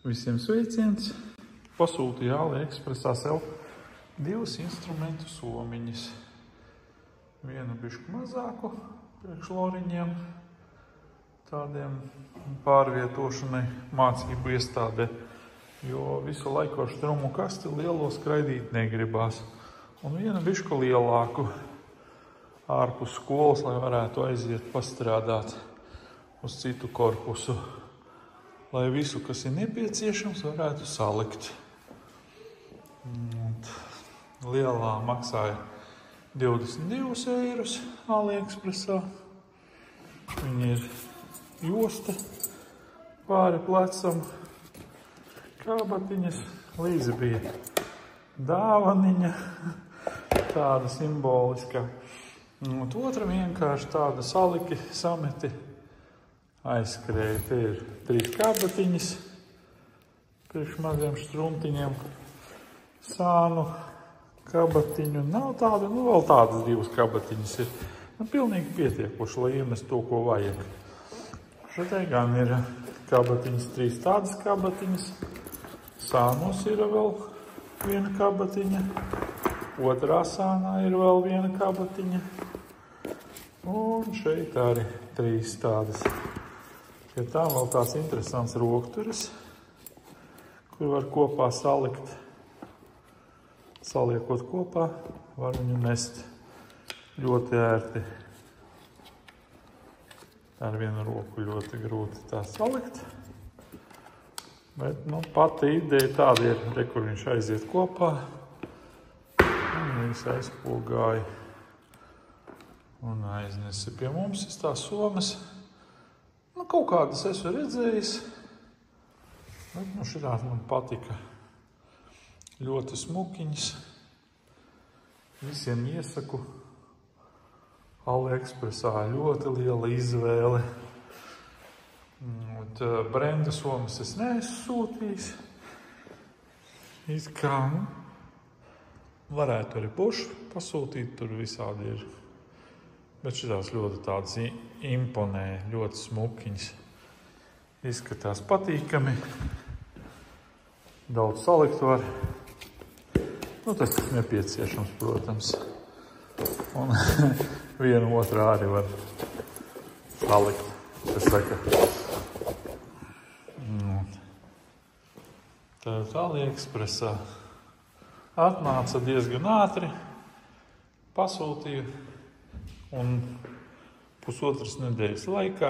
Visiem sveiciens! Pasūtīju AliExpressā sev 2 instrumentu somiņas. Vienu bišķi mazāku priekš loriņiem, tādiem pārvietošanai mācību iestādē, jo visu laiku ar strumu kasti lielo skraidīt negribās. Un vienu bišķi lielāku ārpus skolas, lai varētu aiziet pastrādāt uz citu korpusu. Lai visu, kas ir nepieciešams, varētu salikt. Lielā maksāja 22 eirus AliExpressā. Viņa ir josta pāri plecam, kābatiņas, līdzi bija dāvaniņa, tāda simboliska. Un otra vienkārši tāda saliki, sameti, aizskrēja. Te ir 3 kābatiņas priekš maziem štruntiņiem, sānu kabatiņu. Nav tāda, vēl tādas 2 kabatiņas ir. Pilnīgi pietiekoši, lai iemest to, ko vajag. Šeit gan ir kabatiņas, 3 tādas kabatiņas. Sānos ir vēl viena kabatiņa. Otrā sānā ir vēl viena kabatiņa. Un šeit arī 3 tādas. Pie tā vēl tās interesants rokturis, kur var kopā salikt. Saliekot kopā, var viņu nest ļoti ērti. Ar vienu roku ļoti grūti tā salikt. Bet, pati ideja tāda ir, kur viņš aiziet kopā. Un viņš aizpogāja un aiznesi pie mums. Tās somas. Kaut kādas esmu redzējis, bet šitās man patika. Ļoti smukiņas. Visiem iesaku. AliExpressā ļoti liela izvēle. Brenda somas es neesmu sūtījis. Varētu arī pušu pasūtīt, tur visādi ir. Bet šitās ļoti tādas imponē, ļoti smukiņas. Izskatās patīkami. Daudz salikt var. Tas ir nepieciešams, protams. Un vienu otrā arī var salikt, kas saka. Tad AliExpressā atnāca diezgan ātri. Pasūtīju. Un pusotras nedēļas laikā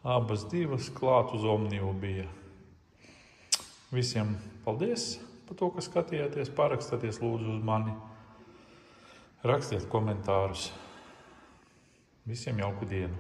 abas 2 klāt uz Omnivu bija. Visiem paldies par to, ka skatījāties. Parakstieties lūdzu uz mani. Rakstiet komentārus. Visiem jauku dienu.